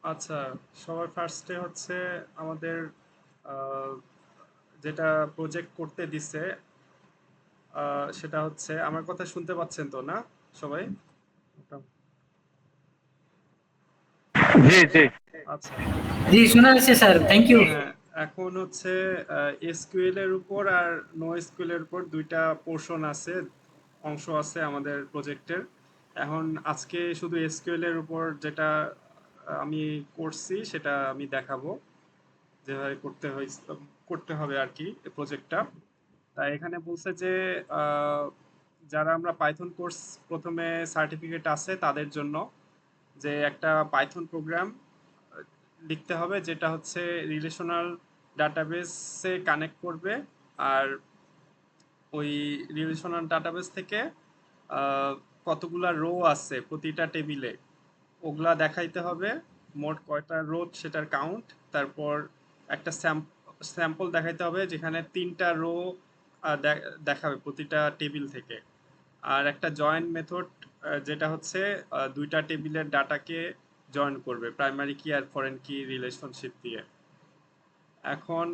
আচ্ছা, সবার ফার্স্টে হচ্ছে আমাদের আহ, যেটা প্রজেক্ট করতে দিছে সেটা হচ্ছে, আমার কথা শুনতে পাচ্ছেন তো না সবাই? জি জি। আচ্ছা। জি, শোনা যাচ্ছে স্যার, থ্যাংক ইউ। হ্যাঁ, এখন হচ্ছে এসকিউএল এর উপর আর নো এসকিউএল এর উপর দুইটা পোর্শন আছে, অংশ আছে আমাদের প্রজেক্টের। এখন আজকে শুধু এসকিউএল এর উপর যেটা আমি করছি সেটা আমি দেখাবো, যেভাবে করতে হবে আর কি প্রজেক্টটা। তাই এখানে বলছে যে আহ, যারা আমরা পাইথন কোর্স প্রথমে সার্টিফিকেট আছে তাদের জন্য যে একটা পাইথন প্রোগ্রাম লিখতে হবে, যেটা হচ্ছে রিলেশনাল ডাটাবেসে কানেক্ট করবে। আর ওই রিলেশনাল ডাটাবেস থেকে আহ, কতগুলা রো আছে প্রতিটা টেবিলে ওগুলা দেখাইতে হবে, মোট কয়টা রো সেটার কাউন্ট। তারপর একটা স্যাম্পল দেখাইতে হবে যেখানে তিনটা রো দেখাবে প্রতিটা টেবিল থেকে। আর একটা জয়েন মেথড যেটা হচ্ছে দুইটা টেবিলের ডাটাকে জয়েন করবে প্রাইমারি কি আর ফরেন কি রিলেশনশিপ দিয়ে। এখন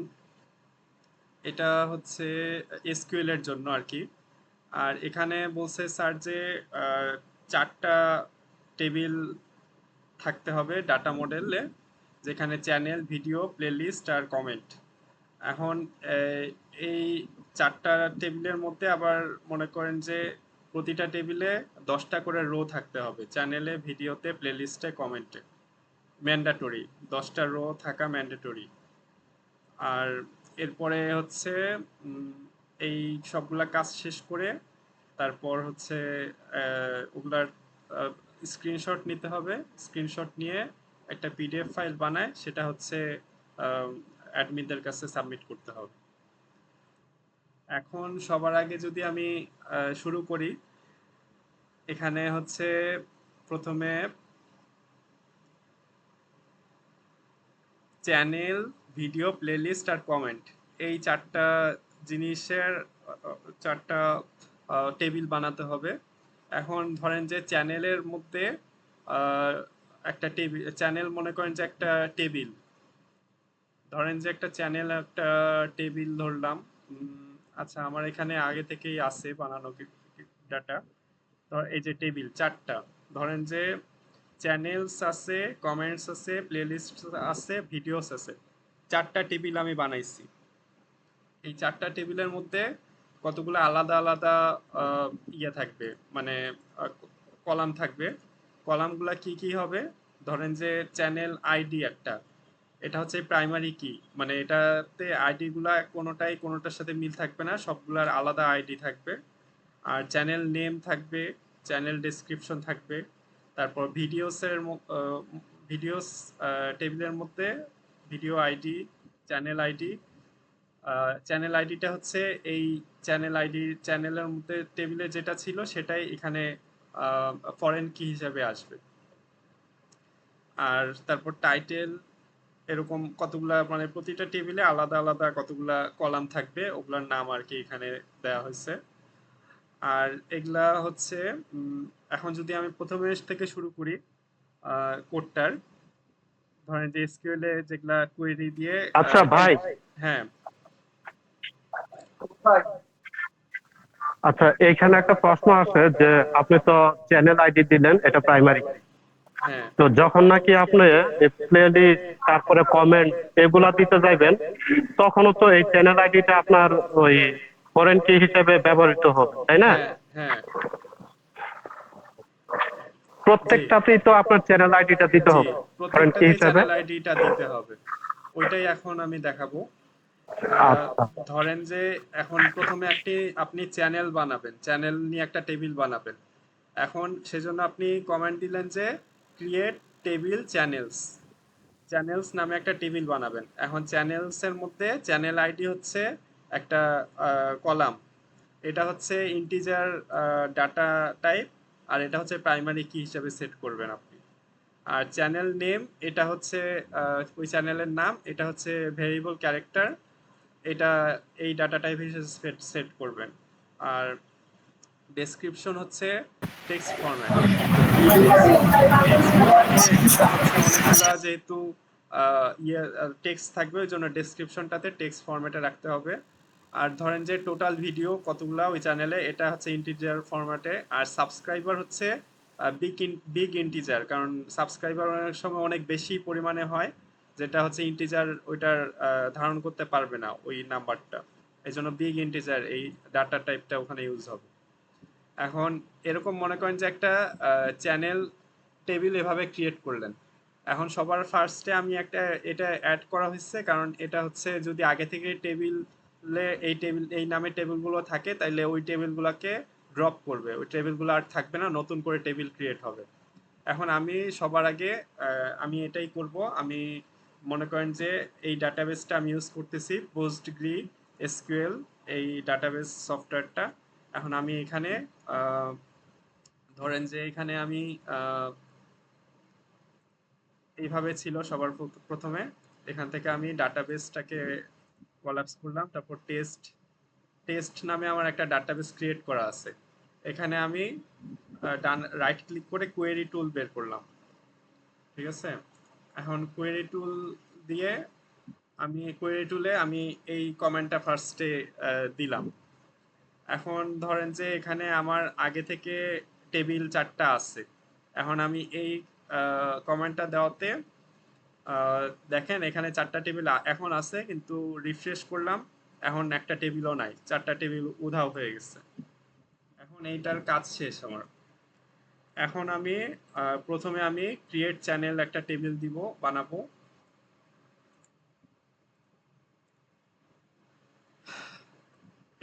এটা হচ্ছে এসকিউএল এর জন্য আর কি। আর এখানে বলছে স্যার যে আহ, চারটা টেবিল থাকতে হবে ডাটা মডেলে, যেখানে চ্যানেল, ভিডিও, প্লেলিস্ট আর কমেন্ট। এখন এই চারটা টেবিলের মধ্যে আবার মনে করেন যে প্রতিটা টেবিলে 10টা করে রো থাকতে হবে, চ্যানেলে, ভিডিওতে, প্লেলিস্টে, কমেন্টে। ম্যান্ডেটরি, 10টা রো থাকা ম্যান্ডেটরি। আর এরপরে হচ্ছে উম, এই সবগুলা কাজ শেষ করে তারপর হচ্ছে ওগুলার স্ক্রিনশট নিতে হবে। স্ক্রিনশট নিয়ে একটা পিডিএফ ফাইল বানায় সেটা হচ্ছে অ্যাডমিনদের কাছে সাবমিট করতে হবে। এখন সবার আগে যদি আমি শুরু করি, এখানে হচ্ছে প্রথমে চ্যানেল, ভিডিও, প্লেলিস্ট আর কমেন্ট, এই চারটা জিনিসের চারটা টেবিল বানাতে হবে। এখন ধরেন যে চ্যানেলের মধ্যে আহ, একটা টেবিল, চ্যানেল মনে করেন যে একটা টেবিল, ধরেন যে একটা চ্যানেল একটা টেবিল ধরলাম। আচ্ছা, আমার এখানে আগে থেকেই আছে বানানো ডাটা। এই যে টেবিল চারটা, ধরেন যে চ্যানেলস আছে, কমেন্টস আছে, প্লেলিস্ট আছে, ভিডিওস আছে, চারটা টেবিল আমি বানাইছি। এই চারটা টেবিলের মধ্যে কতগুলো আলাদা আলাদা আহ, ইয়ে থাকবে, মানে কলাম থাকবে। কলামগুলা কি কি হবে? ধরেন যে চ্যানেল আইডি একটা, এটা হচ্ছে প্রাইমারি কি, মানে এটাতে আইডি গুলা কোনোটাই কোনোটার সাথে মিল থাকবে না, সবগুলার আলাদা আইডি থাকবে। আর চ্যানেল নেম থাকবে, চ্যানেল ডেসক্রিপশন থাকবে। তারপর ভিডিওস টেবিলের মধ্যে video ID, channel ID. Channel আইডিটা হচ্ছে এই চ্যানেলের মধ্যে টেবিলে যেটা ছিল সেটাই এখানে ফরেন কি হিসাবে আসবে। আর তারপর টাইটেল, এরকম কতগুলা, মানে প্রতিটা টেবিলে আলাদা আলাদা কতগুলা কলাম থাকবে, ওগুলার নাম আর কি এখানে দেওয়া হয়েছে। আর এগুলা হচ্ছে উম, এখন যদি আমি প্রথমে থেকে শুরু করি কোডটার, ধরেন যে এসকিউএল এ যেগুলা কোয়েরি দিয়ে আচ্ছা ভাই, হ্যাঁ। আচ্ছা এইখানে একটা প্রশ্ন আছে যে আপনি তো চ্যানেল আইডি দিলেন, এটা প্রাইমারি। হ্যাঁ। তো যখন নাকি আপনি প্লে লিস্ট তারপরে কমেন্ট এগুলা দিতে যাইবেন, তখনও তো এই চ্যানেল আইডিটা আপনার ওই ফরেন কি হিসেবে ব্যবহৃত হবে, তাই না? হ্যাঁ। হ্যাঁ। জি। প্রত্যেকটাতেই তো আপনার চ্যানেল আইডিটা দিতে জি, হবে ফরেন কি প্রত্যেকটাতেই হিসেবে। চ্যানেল আইডিটা দিতে হবে। ওইটাই এখন আমি দেখাবো। আচ্ছা ধরেন যে এখন প্রথমে আপনি চ্যানেল বানাবেন, চ্যানেল নিয়ে একটা টেবিল বানাবেন। এখন সেজন্য আপনি কমান্ড দিলেন যে ক্রিয়েট টেবিল চ্যানেলস, চ্যানেলস নামে একটা টেবিল বানাবেন। এখন চ্যানেলস এর মধ্যে চ্যানেল আইডি হচ্ছে একটা কলাম, এটা হচ্ছে ইন্টিজার ডাটা টাইপ। আর এটা হচ্ছে প্রাইমারি কি হিসেবে সেট করবেন আপনি। আর চ্যানেল নেম, এটা হচ্ছে ওই চ্যানেলের নাম, এটা হচ্ছে ভেরিয়েবল ক্যারেক্টার, এটা এই ডাটা টাইপ হিসেবে সেট করবেন। আর ডেসক্রিপশন হচ্ছে টেক্সট ফরম্যাট। টেক্সট ফরম্যাটে হচ্ছে অনেকগুলা যেহেতু টেক্সট থাকবে ওই জন্য ডেসক্রিপশনটাতে টেক্সট ফরম্যাটে রাখতে হবে। আর ধরেন যে টোটাল ভিডিও কতগুলা ওই চ্যানেলে এটা হচ্ছে ইন্টিজার ফরম্যাটে। আর সাবস্ক্রাইবার হচ্ছে বিগ ইন্টিজার, কারণ সাবস্ক্রাইবার অনেক সময় অনেক বেশি পরিমাণে হয়, যেটা হচ্ছে ইন্টিজার ওইটার ধারণ করতে পারবে না ওই নাম্বারটা। এই জন্য বিগ ইন্টিজার এই ডাটা টাইপটা ওখানে ইউজ হবে। এখন এরকম মনে করেন যে একটা চ্যানেল টেবিল এভাবে ক্রিয়েট করলেন। এখন সবার ফার্স্টে আমি একটা এটা অ্যাড করা হয়েছে, কারণ এটা হচ্ছে যদি আগে থেকে টেবিলে এই নামে টেবিলগুলো থাকে তাইলে ওই টেবিলগুলোকে ড্রপ করবে, ওই টেবিলগুলো আর থাকবে না, নতুন করে টেবিল ক্রিয়েট হবে। এখন আমি সবার আগে আমি এটাই করব। আমি মনে করেন যে এই ডাটাবেসটা আমি ইউজ করতেছি পোস্টগ্রি এসকিউএল, এই ডাটাবেস সফটওয়্যারটা। এখন আমি এখানে আহ, ধরেন যে এখানে আমি এইভাবে ছিল সবার প্রথমে। এখান থেকে আমি ডাটাবেসটাকে কোলাপস করলাম, তারপর টেস্ট টেস্ট নামে আমার একটা ডাটাবেস ক্রিয়েট করা আছে। এখানে আমি ডান রাইট ক্লিক করে কোয়েরি টুল বের করলাম, ঠিক আছে। এখন কোয়েরি টুল দিয়ে আমি কোয়েরি টুলে আমি এই কমেন্টটা ফার্স্টে দিলাম। এখন ধরেন যে এখানে আমার আগে থেকে টেবিল 4টা আছে। এখন আমি এই কমেন্টটা দেওয়াতে দেখেন এখানে 4টা টেবিল এখন আছে, কিন্তু রিফ্রেশ করলাম এখন একটা টেবিলও নাই, 4টা টেবিল উধাও হয়ে গেছে। এখন এইটার কাজ শেষ আমার। এখন আমি প্রথমে আমি ক্রিয়েট চ্যানেল একটা টেবিল দিব, বানাবো।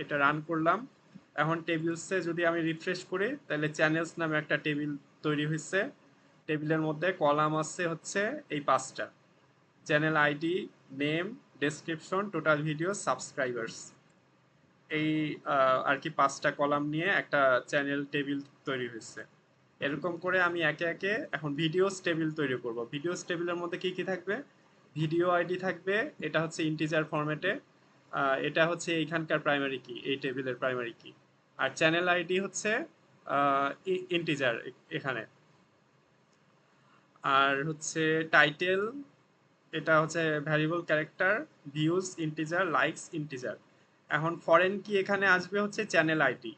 এটা রান করলাম। এখন টেবিলসে যদি আমি রিফ্রেশ করি তাহলে চ্যানেলস নামে একটা টেবিল তৈরি হয়েছে। টেবিলের মধ্যে কলাম আছে হচ্ছে এই 5টা: channel ID, name, description, total video, subscribers. এই আর কি 5টা কলাম নিয়ে একটা চ্যানেল টেবিল তৈরি হয়েছে। এরকম করে আমি একে একে এখন ভিডিওস টেবিল তৈরি করব। ভিডিওস টেবিলের মধ্যে কি কি থাকবে? ভিডিও আইডি থাকবে, এটা হচ্ছে ইন্টিজার ফরম্যাটে। এটা হচ্ছে এইখানকার প্রাইমারি কি, এই টেবিলের প্রাইমারি কি। আর চ্যানেল আইডি হচ্ছে ইন্টিজার এখানে। আর হচ্ছে টাইটেল, এটা হচ্ছে variable character, views integer, likes integer. এখন ফরেন কি এখানে আসবে হচ্ছে চ্যানেল আইডি।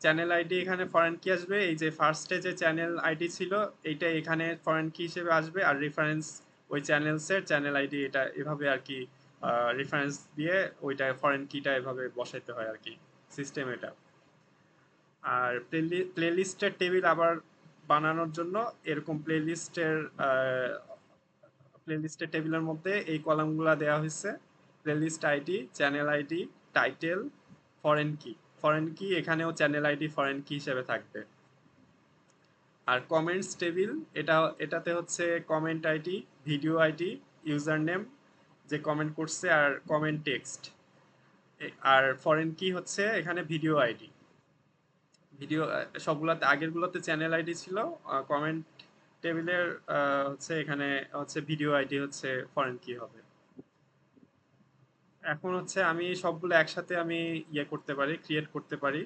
চ্যানেল আইডি এখানে ফরেন কি আসবে, এই যে ফার্স্টে যে চ্যানেল আইডি ছিল এইটা এখানে ফরেন কি হিসেবে আসবে। আর রেফারেন্স ওই চ্যানেলসের চ্যানেল আইডি এটা এভাবে আর কি রেফারেন্স দিয়ে ওইটা ফরেন কিটা এভাবে বসাইতে হয় আর কি, সিস্টেম এটা। আর প্লেলিস্টের টেবিল আবার বানানোর জন্য এরকম প্লেলিস্টের টেবিলের মধ্যে এই কলামগুলো দেওয়া হয়েছে: playlist ID, channel ID, title, foreign কি। ফরেন কি এখানেও চ্যানেল আইডি ফরেন কি হিসেবে থাকবে। আর কমেন্টস টেবিল, এটাতে হচ্ছে comment ID, video ID, user name যে কমেন্ট করছে, আর কমেন্ট টেক্সট। আর ফরেন কি হচ্ছে এখানে ভিডিও আইডি। ভিডিও সবগুলোতে আগেরগুলোতে চ্যানেল আইডি ছিল, কমেন্ট টেবিলের হচ্ছে এখানে হচ্ছে ভিডিও আইডি হচ্ছে ফরেন কি হবে। এখন হচ্ছে আমি সবগুলো একসাথে আমি করতে পারি, ক্রিয়েট করতে পারি,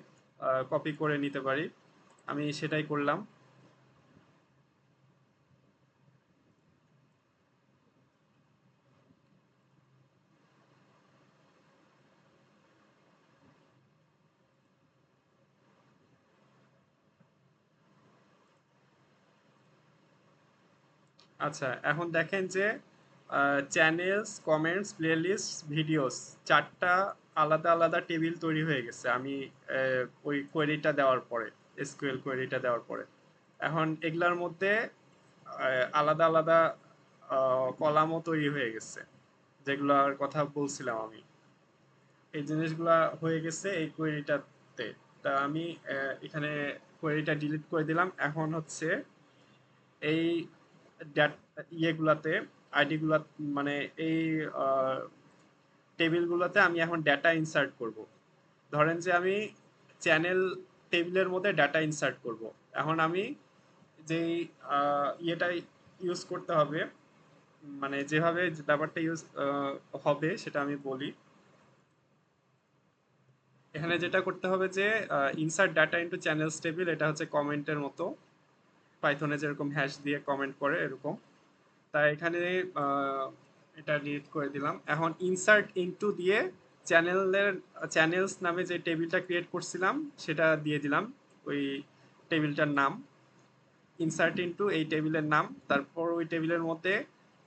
কপি করে নিতে পারি। আমি সেটাই করলাম। আচ্ছা, এখন দেখেন যে চ্যানেলস, কমেন্টস, প্লেলিস্ট, ভিডিওস, 4টা আলাদা আলাদা টেবিল তৈরি হয়ে গেছে আমি ওই কোয়েরিটা দেওয়ার পরে, এসকিউএল কোয়েরিটা দেওয়ার পরে। এখন এগুলার মধ্যে আলাদা আলাদা কলামও তৈরি হয়ে গেছে, যেগুলোর কথা বলছিলাম আমি। এই জিনিসগুলা হয়ে গেছে এই কোয়েরিটাতে। তা আমি এখানে কোয়েরিটা ডিলিট করে দিলাম। এখন হচ্ছে এই ইয়েগুলাতে, আইডিগুলা, মানে এই টেবিলগুলোতে আমি এখন ডেটা ইনসার্ট করব। ধরেন যে আমি চ্যানেল টেবিলের মধ্যে ডেটা ইনসার্ট করব। এখন আমি যেই ইয়েটা ইউজ করতে হবে, মানে যেভাবে ব্যাপারটা ইউজ হবে সেটা আমি বলি। এখানে যেটা করতে হবে যে insert data into channels table, এটা হচ্ছে কমেন্টের মতো, পাইথনে যেরকম হ্যাশ দিয়ে কমেন্ট করে এরকম। তাই এখানে আহ, এটা ডিলিট করে দিলাম। এখন ইনসার্ট ইনটু দিয়ে চ্যানেলের চ্যানেলস নামে যে টেবিলটা ক্রিয়েট করছিলাম সেটা দিয়ে দিলাম, ওই টেবিলটার নাম ইনসার্ট ইনটু এই টেবিলের নাম, তারপর ওই টেবিলের মধ্যে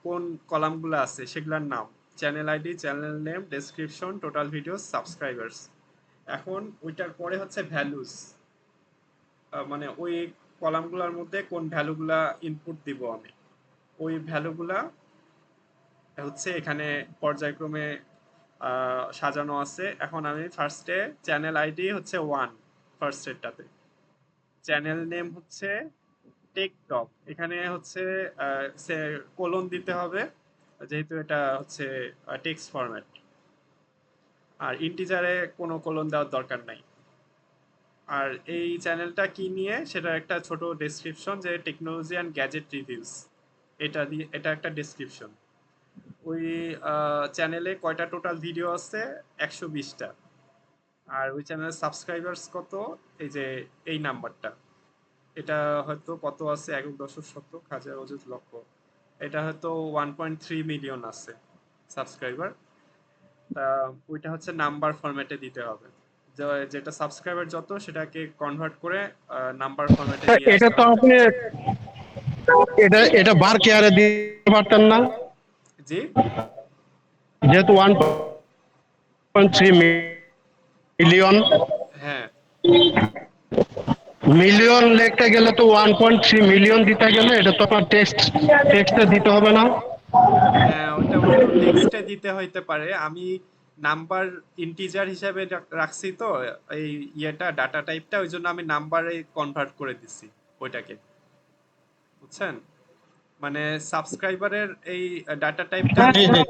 কোন কলামগুলো আছে সেগুলোর নাম, channel ID, channel name, description, total videos, subscribers. এখন ওইটার পরে হচ্ছে ভ্যালুস, মানে ওই কলামগুলোর মধ্যে কোন ভ্যালুগুলা ইনপুট দিব আমি, ওই ভ্যালুগুলা হচ্ছে এখানে পর্যায়ক্রমে সাজানো আছে। এখন আমি ফার্স্টে চ্যানেল আইডি হচ্ছে 1, ফার্স্ট এরটাতে চ্যানেল নেম হচ্ছে টেকটক, এখানে হচ্ছে কোলন দিতে হবে যেহেতু এটা হচ্ছে টেক্সট ফরম্যাট, আর ইন্টিজারে কোনো কোলন দেওয়ার দরকার নাই। আর এই চ্যানেলটা কি নিয়ে সেটা একটা ছোট ডেসক্রিপশন, যে টেকনোলজি অ্যান্ড গ্যাজেট রিভিউস, এটা দিয়ে এটা একটা ডেসক্রিপশন। ওই চ্যানেলে কয়টা টোটাল ভিডিও আছে, 120টা। আর ওই চ্যানেলের সাবস্ক্রাইবার্স কত, এই যে এই নাম্বারটা, এটা হয়তো কত আছে, 1.শতক হাজার অযুত লক্ষ, এটা হয়তো 1.3 মিলিয়ন আছে সাবস্ক্রাইবার। তা ওইটা হচ্ছে নাম্বার ফরম্যাটে দিতে হবে, যেটা সাবস্ক্রাইবার যত সেটাকে কনভার্ট করে নাম্বার ফরম্যাটে দিয়ে এটা আসতে তো হবে। আপনি এটা বার কেয়ারে দিতে পারতেন না, জি, যেহেতু 1.3 মিলিয়ন, হ্যাঁ মিলিয়ন লিখতে গেলে তো 1.3 মিলিয়ন দিতে গেলে এটা তো আপনার টেক্সটে দিতে হবে না? হ্যাঁ, ওইটা হয়তো টেক্সটে দিতে হইতে পারে। আমি নাম্বার ইন্টিজার হিসাবে রাখছি তো এই ইয়েটা ডাটা টাইপটা, ওই জন্য আমি নাম্বারে কনভার্ট করে দিছি ওইটাকে, বুঝছেন? মানে সাবস্ক্রাইবারের এই ডাটা টাইপটা হ্যাঁ, আমি হ্যাঁ।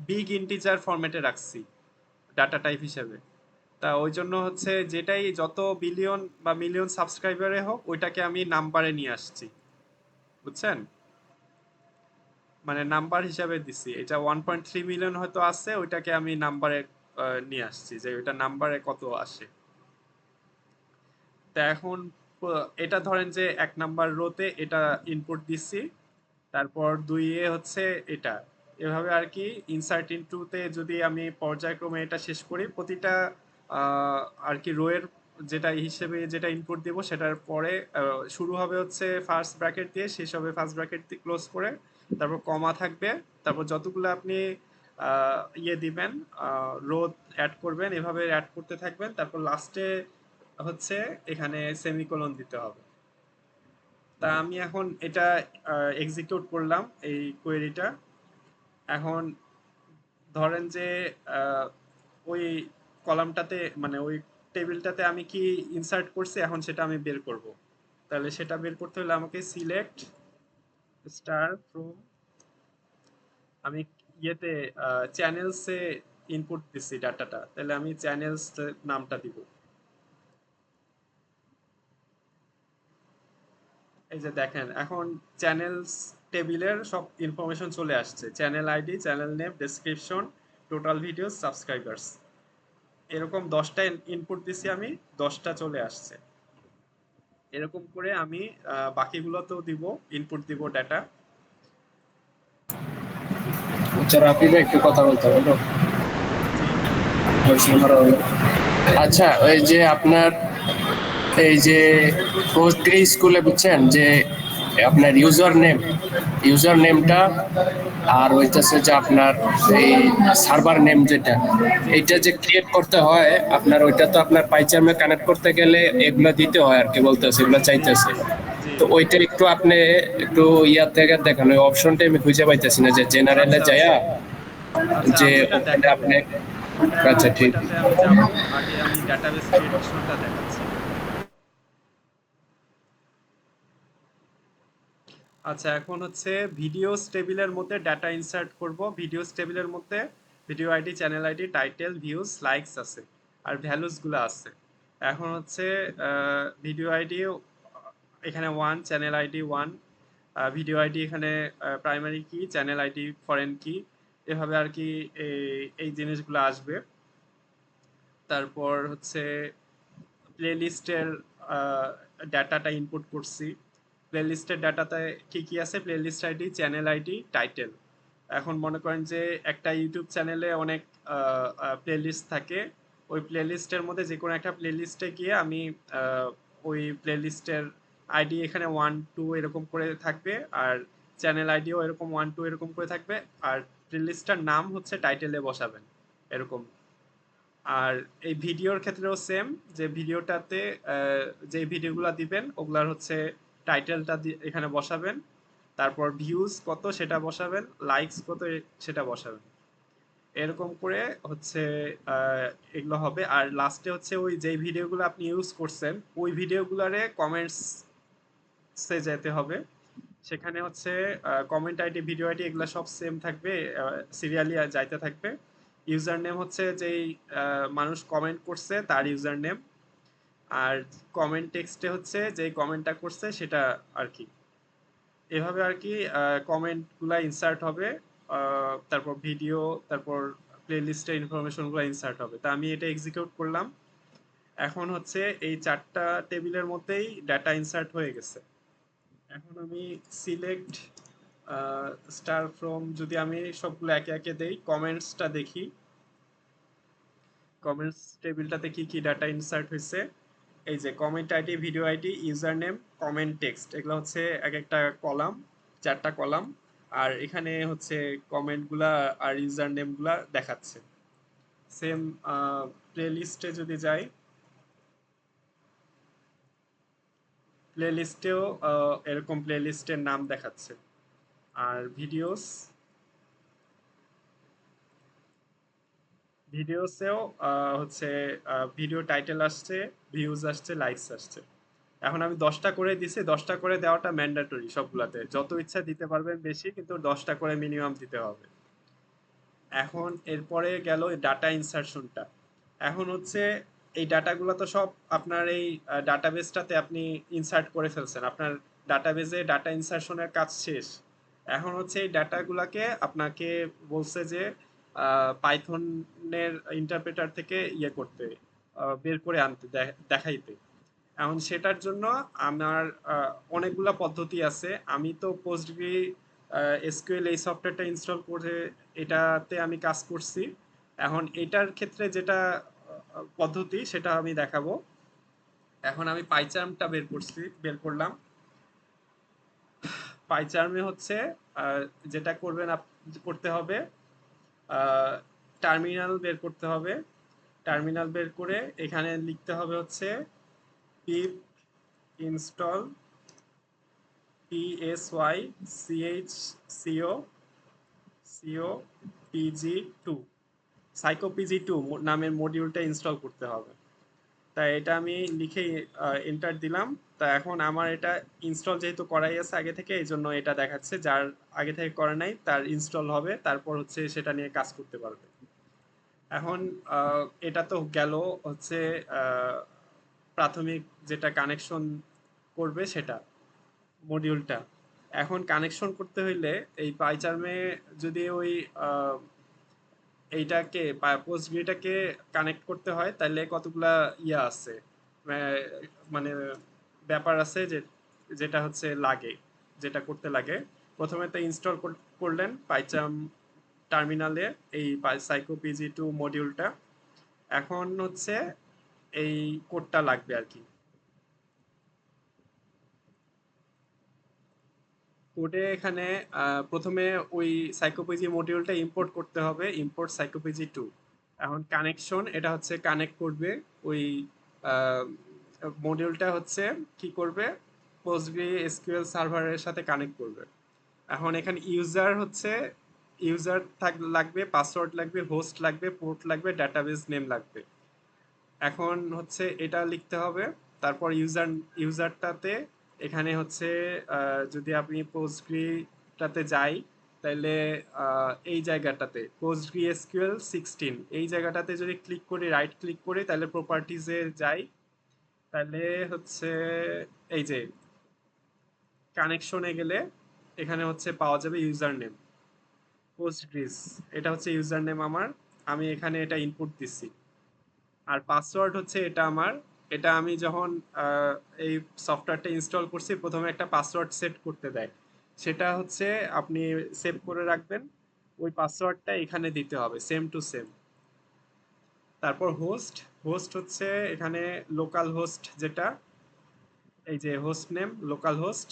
বিগ ইন্টিজার ফরম্যাটে রাখছি ডাটা টাইপ হিসেবে। তা ওই জন্য হচ্ছে যেটাই যত বিলিয়ন বা মিলিয়ন সাবস্ক্রাইবারে হোক ওইটাকে আমি নাম্বারে নিয়ে আসছি, বুঝছেন? মানে নাম্বার হিসাবে দিছি, এটা 1.3 মিলিয়ন হয়তো আছে, ওইটাকে আমি নাম্বারে নিয়ে আসছি যে ওইটা নাম্বারে কত আসে। তা এখন এটা ধরেন যে 1 নাম্বার রোতে এটা ইনপুট দিছি, তারপর 2 হচ্ছে এটা, এভাবে আর কি। ইনসার্ট ইনটুতে যদি আমি পর্যায়ক্রমে এটা শেষ করি, প্রতিটা আর কি রোয়ের যেটা হিসেবে যেটা ইনপুট দিব সেটার পরে শুরু হবে হচ্ছে ফার্স্ট ব্র্যাকেট দিয়ে, শেষ হবে ফার্স্ট ব্র্যাকেট দিয়ে ক্লোজ করে, তারপর কমা থাকবে, তারপর যতগুলো আপনি ইয়ে দিবেন, রো অ্যাড করবেন, এভাবে অ্যাড করতে থাকবেন, তারপর লাস্টে হচ্ছে এখানে সেমিকোলন দিতে হবে। তা আমি এখন এটা এক্সিকিউট করলাম এই কোয়েরিটা। এখন ধরেন যে আহ, ওই কলামটাতে মানে ওই টেবিলটাতে আমি কি ইনসার্ট করছি এখন সেটা আমি বের করব। তাহলে সেটা বের করতে হলে আমাকে সিলেক্ট স্টার ফ্রম, আমি ইয়েতে চ্যানেলসে ইনপুট দিছি ডাটাটা, তাহলে আমি চ্যানেলস নামটা দিব। এই যে দেখেন এখন চ্যানেলস টেবিলের সব ইনফরমেশন চলে আসছে, channel ID, channel name, description, total videos, subscribers, এরকম 10টা ইনপুট দিছি আমি, 10টা চলে আসছে। এরকম করে আমি বাকিগুলোতেও দিব, ইনপুট দিব ডাটা। আচ্ছা রাফি ভাই একটু কথা বলতে হবে তো। জি, আচ্ছা ওই যে আপনার এই যে পোস্টগ্রে স্কুলে বুঝছেন যে আপনার ইউজার নেমটা আর হইতেছে যে আপনার এই সার্ভার নেম যেটা, জি, এইটা জি, যে ক্রিয়েট করতে হয় আপনার, ওইটা তো আপনার পাইচার্মে কানেক্ট করতে গেলে এগুলো দিতে হয় আর কি, বলতেছে এগুলো জি, চাইতেছে। জি। তো ওইটা একটু আপনি একটু ইয়া থেকে দেখেন, ওই অপশনটা আমি খুঁজে পাইতেছি না যে জেনারেলে আচ্ছা যায়া আচ্ছা আচ্ছা, যে আমি ওইটা ওখানে দেখাবো, আপনি। ওইটা আচ্ছা ঠিক। ওইটাতে আমি যাব। আগে আমি ডাটাবেস ক্রিয়েশনটা দেখাচ্ছি। আচ্ছা, এখন হচ্ছে ভিডিওস টেবিলের মধ্যে ডাটা ইনসার্ট করব। ভিডিওস টেবিলের মধ্যে video ID, channel ID, title, views, likes আছে আর ভ্যালুস গুলো আছে। এখন হচ্ছে ভিডিও আইডি এখানে 1, চ্যানেল আইডি 1, ভিডিও আইডি এখানে প্রাইমারি কি, চ্যানেল আইডি ফরেন কি, এভাবে আর কি এই জিনিসগুলো আসবে। তারপর হচ্ছে প্লেলিস্টের ডাটাটা ইনপুট করছি। প্লেলিস্টের ডাটাতে কি কি আছে? Playlist ID, channel ID, title. এখন মনে করেন যে একটা ইউটিউব চ্যানেলে অনেক প্লেলিস্ট থাকে, ওই প্লেলিস্টের মধ্যে যে কোনো একটা প্লেলিস্টে গিয়ে আমি ওই প্লেলিস্টের আইডি এখানে 1 2 এরকম করে থাকবে, আর চ্যানেল আইডিও এরকম 1 2 এরকম করে থাকবে, আর প্লেলিস্টটার নাম হচ্ছে টাইটেলে বসাবেন এরকম। আর এই ভিডিওর ক্ষেত্রেও সেম, যে ভিডিওটাতে যে ভিডিওগুলো দিবেন ওগুলার হচ্ছে টাইটেলটা এখানে বসাবেন, তারপর ভিউজ কত সেটা বসাবেন, লাইকস কত সেটা বসাবেন। এরকম করে হচ্ছে আহ, এগুলো হবে। আর লাস্টে হচ্ছে ওই যেই ভিডিওগুলো আপনি ইউজ করছেন ওই ভিডিওগুলারে কমেন্টসে যেতে হবে। সেখানে হচ্ছে কমেন্ট আইডি, ভিডিও আইডি এগুলো সব সেম থাকবে, সিরিয়ালি যাইতে থাকবে। ইউজার নেম হচ্ছে যেই মানুষ কমেন্ট করছে তার ইউজার নেম, আর কমেন্ট টেক্সটে হচ্ছে যেই কমেন্টটা করছে সেটা আর কি। এভাবে আর কি কমেন্টগুলো ইনসার্ট হবে, তারপর ভিডিও, তারপর প্লেলিস্টে ইনফরমেশনগুলো ইনসার্ট হবে। তা আমি এটা এক্সিকিউট করলাম। এখন হচ্ছে এই 4টা টেবিলের মধ্যেই ডাটা ইনসার্ট হয়ে গেছে। এখন আমি সিলেক্ট স্টার ফ্রম, যদি আমি সবগুলো একে একে দেই, কমেন্টসটা দেখি, কমেন্টস টেবিলটাতে কি কি ডাটা ইনসার্ট হয়েছে। এই যে comment ID, video ID, user name, comment text, এগুলো হচ্ছে এক একটা কলাম, 4টা কলাম। আর এখানে হচ্ছে কমেন্টগুলা আর ইউজার নেমগুলা দেখাচ্ছে। সেম প্লে লিস্টে যদি যাই, প্লে লিস্টেও এরকম প্লে লিস্টের নাম দেখাচ্ছে। আর ভিডিওস, ভিডিওসেও হচ্ছে ভিডিও টাইটেল আসছে, ভিউজ আসছে, লাইকস আসছে। এখন আমি 10টা করে দিছি, 10টা করে দেওয়াটা ম্যান্ডেটরি সবগুলাতে, যত ইচ্ছা দিতে পারবেন বেশি, কিন্তু 10টা করে মিনিমাম দিতে হবে। এখন এরপরে গেল ডাটা ইনসারশনটা। এখন হচ্ছে এই ডাটাগুলো তো সব আপনার এই ডাটাবেসটাতে আপনি ইনসার্ট করে ফেলছেন, আপনার ডাটাবেসে ডাটা ইনসারশনের কাজ শেষ। এখন হচ্ছে এই ডাটাগুলোকে আপনাকে বলছে যে পাইথনের ইন্টারপ্রেটার থেকে ইয়ে করতে, বের করে আনতে, দেখাইতে। এখন সেটার জন্য আমার অনেকগুলা পদ্ধতি আছে। আমি তো পোস্টগ্রি এসকিউএল এই সফটওয়্যারটা ইনস্টল করে এটাতে আমি কাজ করছি। এখন এটার ক্ষেত্রে যেটা পদ্ধতি সেটা আমি দেখাবো। এখন আমি পাইচার্মটা বের করলাম। পাইচার্মে হচ্ছে যেটা করতে হবে, টার্মিনাল বের করতে হবে। টার্মিনাল বের করে এখানে লিখতে হবে হচ্ছে পিপ ইনস্টল psychopg2 psychopg2 নামের মডিউলটা ইনস্টল করতে হবে। তাই এটা আমি লিখে এন্টার দিলাম। তা এখন আমার এটা ইনস্টল যেহেতু করাই আছে আগে থেকে, এই জন্য এটা দেখাচ্ছে। যার আগে থেকে করা নাই তার ইনস্টল হবে, তারপর হচ্ছে সেটা নিয়ে কাজ করতে পারবে। এখন এটা তো গেল হচ্ছে আহ, প্রাথমিক যেটা কানেকশন করবে সেটা, মডিউলটা। এখন কানেকশন করতে হইলে এই পাইচার্মে যদি ওই এইটাকে পোস্টগ্রিটাকে কানেক্ট করতে হয়, তাহলে কতগুলা ইয়া আছে, মানে ব্যাপার আছে যে যেটা হচ্ছে লাগে, যেটা করতে লাগে। প্রথমে তো ইনস্টল করলেন পাইচার্ম টার্মিনালে এই সাইকোপিজি2 মডিউলটা। এখন হচ্ছে এই কোডটা লাগবে আর কি। কোডে এখানে প্রথমে ওই সাইকোপেজি মডিউলটা ইম্পোর্ট করতে হবে, ইম্পোর্ট সাইকোপেজি 2। এখন কানেকশন, এটা হচ্ছে কানেক্ট করবে ওই মডিউলটা হচ্ছে কি করবে, পোস্টগ্রি এসকিউএল সার্ভারের সাথে কানেক্ট করবে। এখন এখানে ইউজার হচ্ছে, ইউজার লাগবে, পাসওয়ার্ড লাগবে, হোস্ট লাগবে, পোর্ট লাগবে, ডাটাবেস নেম লাগবে। এখন হচ্ছে এটা লিখতে হবে। তারপর ইউজারটাতে এখানে হচ্ছে যদি আপনি পোস্টগ্রিটাতে যাই, তাহলে এই জায়গাটাতে পোস্টগ্রি এসকিউএল 16 এই জায়গাটাতে যদি ক্লিক করি, রাইট ক্লিক করি, তাহলে প্রপার্টিজে যাই, তাহলে হচ্ছে এই যে কানেকশনে গেলে এখানে হচ্ছে পাওয়া যাবে ইউজার নেম পোস্টগ্রিস, এটা হচ্ছে ইউজার নেম আমার। আমি এখানে এটা ইনপুট দিচ্ছি। আর পাসওয়ার্ড হচ্ছে এটা আমার। এটা আমি যখন আহ, এই সফটওয়্যারটা ইনস্টল করছি প্রথমে একটা পাসওয়ার্ড সেট করতে দেয়, সেটা হচ্ছে আপনি সেভ করে রাখবেন। ওই পাসওয়ার্ডটা এখানে দিতে হবে সেম টু সেম। তারপর হোস্ট, হোস্ট হচ্ছে এখানে লোকাল হোস্ট, যেটা এই যে হোস্ট নেম লোকাল হোস্ট,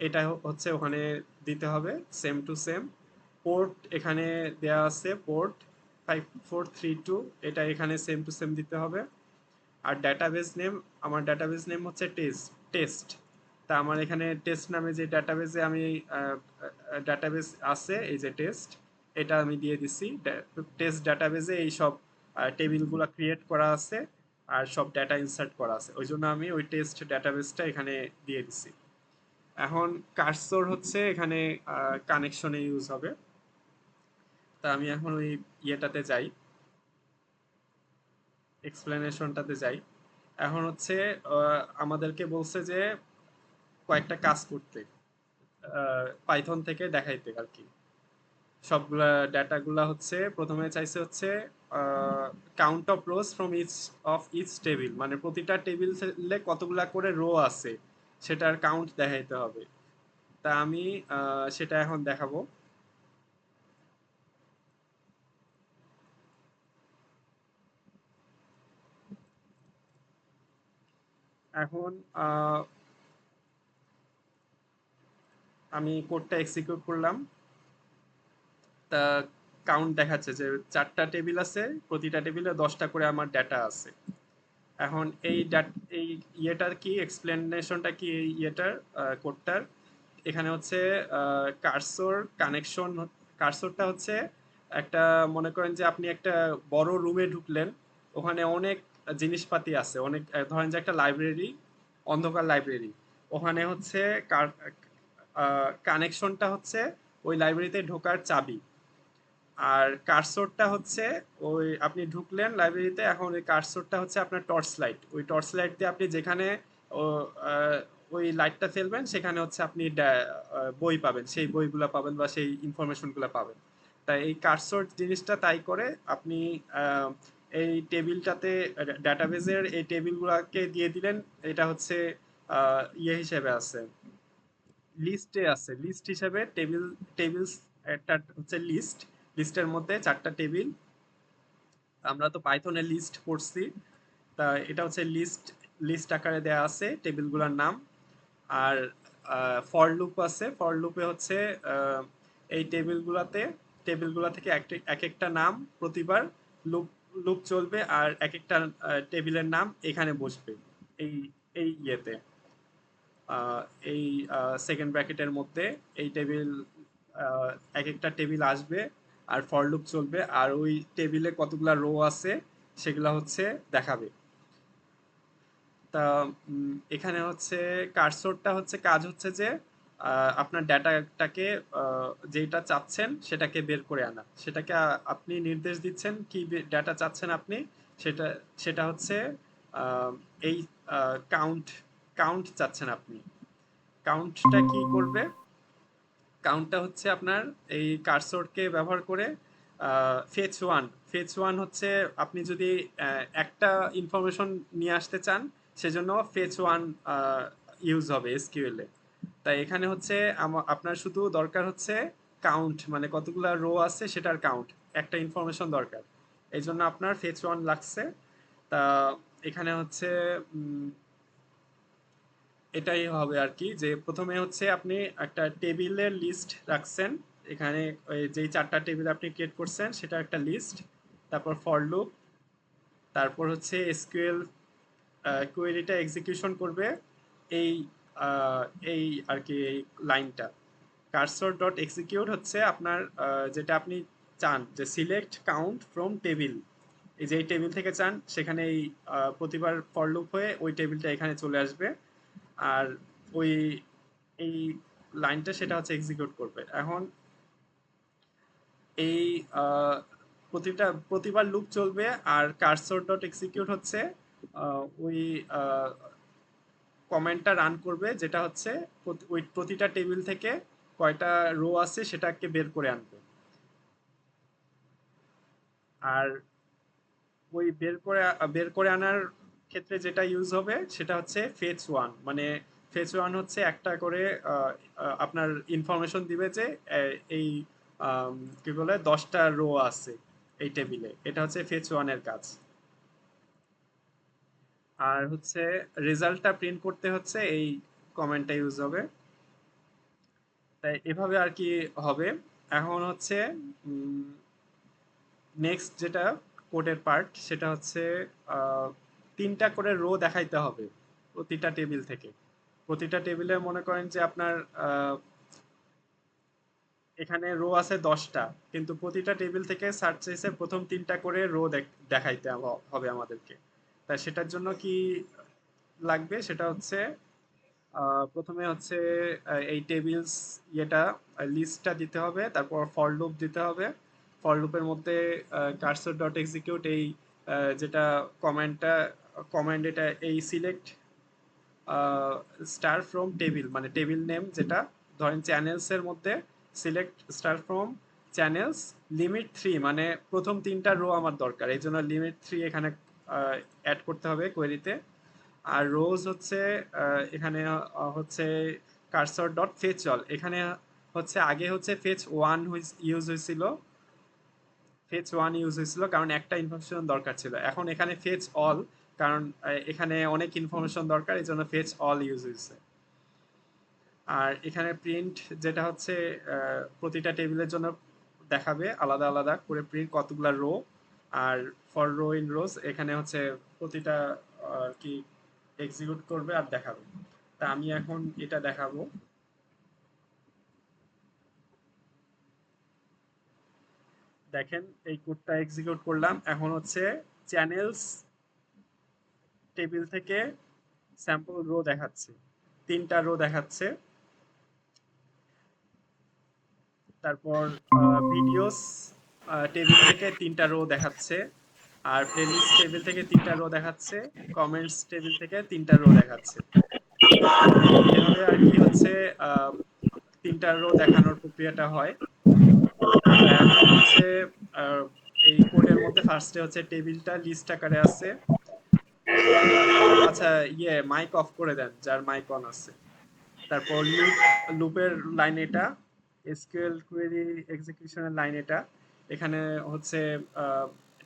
এটা হচ্ছে ওখানে দিতে হবে সেম টু সেম। পোর্ট এখানে দেয়া আছে, পোর্ট 5432, এটা এখানে সেম টু সেম দিতে হবে। আর ডাটাবেস নেম, আমার ডাটাবেস নেম হচ্ছে টেস্ট। তা আমার এখানে টেস্ট নামে যে ডাটাবেসে আমি ডাটাবেস আছে এই যে টেস্ট, এটা আমি দিয়ে দিছি। টেস্ট ডাটাবেসে এই সব টেবিলগুলো ক্রিয়েট করা আছে আর সব ডাটা ইনসার্ট করা আছে, ওই জন্য আমি ওই টেস্ট ডাটাবেসটা এখানে দিয়ে দিছি। এখন কার্সর হচ্ছে এখানে কানেকশনে ইউজ হবে। তা আমি এখন ওই ইয়েটাতে যাই, এক্সপ্লেনেশনটাতে যাই। এখন হচ্ছে আমাদেরকে বলছে যে কয়েকটা কাজ করতে, পাইথন থেকে দেখাইতে আর কি। সবগুলা ডাটাগুলা হচ্ছে প্রথমে চাইছে হচ্ছে count of rows from each table, মানে প্রতিটা টেবিলে কতগুলা করে রো আছে সেটার কাউন্ট দেখাইতে হবে। তা আমি সেটা এখন দেখাবো। এখন আমি কোডটা এক্সিকিউট করলাম। তা কাউন্ট দেখাচ্ছে যে 4টা টেবিল আছে, প্রতিটা টেবিলে 10টা করে আমার ডাটা আছে। এখন এই ইয়েটার কি এক্সপ্লেনেশনটা কি এই ইয়েটার কোডটার, এখানে হচ্ছে কার্সর কানেকশন। কার্সরটা হচ্ছে একটা, মনে করেন যে আপনি একটা বড় রুমে ঢুকলেন, ওখানে অনেক জিনিসপাতি আছে, অনেক ধরেন যে একটা লাইব্রেরি, অন্ধকার লাইব্রেরি, ওখানে হচ্ছে কানেকশনটা হচ্ছে ওই লাইব্রেরিতে ঢোকার চাবি। আর কার্সরটা হচ্ছে ওই আপনি ঢুকলেন লাইব্রেরিতে, এখন ওই কার্সরটা হচ্ছে আপনার টর্চ লাইট, ওই টর্চ লাইট দিয়ে আপনি যেখানে ও, আহ, ওই লাইটটা ফেলবেন সেখানে হচ্ছে আপনি বই পাবেন, সেই বইগুলো পাবেন বা সেই ইনফরমেশনগুলো পাবেন। তাই এই কার্সর জিনিসটা তাই করে, আপনি আহ, এই টেবিলটাতে ডাটাবেজের এই টেবিলগুলোকে দিয়ে দিলেন, এটা হচ্ছে ইয়ে হিসেবে আছে, লিস্টে আছে, লিস্ট হিসেবে টেবিলস একটা হচ্ছে লিস্ট, লিস্টের মধ্যে 4টা টেবিল। আমরা তো পাইথনে লিস্ট পড়ছি, তা এটা হচ্ছে লিস্ট, লিস্ট আকারে দেয়া আছে টেবিলগুলোর নাম। আর ফর লুপ আছে, ফর লুপে হচ্ছে এই টেবিলগুলা থেকে এক একটা নাম প্রতিবার লুপ লুপ চলবে, আর এক একটা টেবিলের নাম এখানে বসবে এই এই ইয়েতে, আহ, এই সেকেন্ড ব্র্যাকেটের মধ্যে এই টেবিল, এক একটা টেবিল আসবে আর ফর লুপ চলবে, আর ওই টেবিলে কতগুলা রো আছে সেগুলা হচ্ছে দেখাবে। তা এখানে হচ্ছে কার্সরটা হচ্ছে কাজ হচ্ছে যে আপনার ডাটাটাকে যেটা চাচ্ছেন সেটাকে বের করে আনা, সেটাকে আপনি নির্দেশ দিচ্ছেন কি ডাটা চাচ্ছেন আপনি, সেটা সেটা হচ্ছে আহ, এই কাউন্ট, কাউন্ট চাচ্ছেন আপনি। কাউন্টটা কি করবে, কাউন্টটা হচ্ছে আপনার এই কার্সরকে ব্যবহার করে ফেচ ওয়ান হচ্ছে, আপনি যদি একটা ইনফরমেশন নিয়ে আসতে চান সেজন্য ফেচ ওয়ান ইউজ হবে এসকিউএল এ। তাই এখানে হচ্ছে আপনার শুধু দরকার হচ্ছে কাউন্ট, মানে কতগুলা রো আছে সেটার কাউন্ট, একটা ইনফরমেশন দরকার, এই জন্য আপনার ফেচ ওয়ান লাগছে। তা এখানে হচ্ছে এটাই হবে আর কি, যে প্রথমে হচ্ছে আপনি একটা টেবিলের লিস্ট রাখছেন, এখানে ওই যেই 4টা টেবিল আপনি ক্রিয়েট করছেন সেটা একটা লিস্ট। তারপর ফর লুপ, তারপর হচ্ছে এসকিউএল কোয়েরিটা এক্সিকিউশন করবে এই আহ, এই আর কি এই লাইনটা। কার্সর ডট এক্সিকিউট হচ্ছে আপনার যেটা আপনি চান যে সিলেক্ট কাউন্ট ফ্রম টেবিল, এই যে এই টেবিল থেকে চান সেখানে এই প্রতিবার ফর লুপ হয়ে ওই টেবিলটা এখানে চলে আসবে, আর ওই এই লাইনটা সেটা হচ্ছে এক্সিকিউট করবে। এখন এই প্রতিবার লুপ চলবে, আর কার্সর ডট এক্সিকিউট হচ্ছে ওই কমেন্টটা রান করবে, যেটা হচ্ছে ওই প্রতিটা টেবিল থেকে কয়টা রো আছে সেটাকে বের করে আনবে। আর ওই বের করে আনার ক্ষেত্রে যেটা ইউজ হবে সেটা হচ্ছে ফেচ ওয়ান। মানে ফেচ ওয়ান হচ্ছে একটা করে আপনার ইনফরমেশন দিবে যে এই কি বলে 10টা রো আছে এই টেবিলে, এটা হচ্ছে ফেচ ওয়ানের কাজ। আর হচ্ছে রেজাল্টটা প্রিন্ট করতে হচ্ছে এই কমেন্টটা ইউজ হবে। তাই এভাবে আর কি হবে। এখন হচ্ছে নেক্সট যেটা কোডের পার্ট সেটা হচ্ছে আহ, 3টা করে রো দেখাইতে হবে প্রতিটা টেবিল থেকে। প্রতিটা টেবিলে মনে করেন যে আপনার এখানে রো আছে 10টা, কিন্তু প্রতিটা টেবিল থেকে সার্চ চাইছে প্রথম 3টা করে রো দেখাইতে হবে আমাদেরকে। তাই সেটার জন্য কি লাগবে সেটা হচ্ছে প্রথমে হচ্ছে এই টেবিলস ইয়েটা লিস্টটা দিতে হবে, তারপর ফর লুপ দিতে হবে। ফর লুপের মধ্যে কার্সর ডট এক্সিকিউট এই যেটা কমান্ড এটা এই সিলেক্ট স্টার ফ্রম টেবিল, মানে টেবিল নেম যেটা ধরেন চ্যানেলস এর মধ্যে select star from channels limit 3, মানে প্রথম 3টা রো আমার দরকার, এই জন্য লিমিট 3 এখানে অ্যাড করতে হবে কোয়েরিতে। আর রোজ হচ্ছে এখানে হচ্ছে কার্সর ডট ফেচ অল, এখানে হচ্ছে আগে হচ্ছে ফেচ ওয়ান ইউজ হয়েছিল কারণ একটা ইনফরমেশন দরকার ছিল। এখন এখানে ফেচ অল, কারণ এখানে অনেক ইনফরমেশন দরকার, এই জন্য ফেচ অল ইউজ হয়েছে। আর এখানে প্রিন্ট যেটা হচ্ছে প্রতিটা টেবিলের জন্য দেখাবে আলাদা আলাদা করে প্রিন্ট কতগুলা রো। আর ফর রো ইন রোজ এখানে হচ্ছে প্রতিটা কি এক্সিকিউট করবে আর দেখাবে। তা আমি এখন এটা দেখাবো। দেখেন এই কোডটা এক্সিকিউট করলাম, এখন হচ্ছে চ্যানেলস টেবিল থেকে স্যাম্পল রো দেখাচ্ছে, 3টা রো দেখাচ্ছে। তারপর ভিডিওস টেবিল থেকে 3টা রো দেখাচ্ছে, আর প্লেলিস্ট টেবিল থেকে 3টা রো দেখাচ্ছে, কমেন্টস টেবিল থেকে 3টা রো দেখাচ্ছে। এভাবে আর কি হচ্ছে 3টা রো দেখানোর প্রক্রিয়াটা হয়। এখন হচ্ছে আহ, এই কোডের মধ্যে ফার্স্টে হচ্ছে টেবিলটা লিস্ট আকারে আছে। আচ্ছা, মাইক অফ করে দেন যার মাইক অন আছে। তারপর লুপের লাইন এটা, এসকিউএল কোয়েরি এক্সিকিউশনের লাইন এটা। এখানে হচ্ছে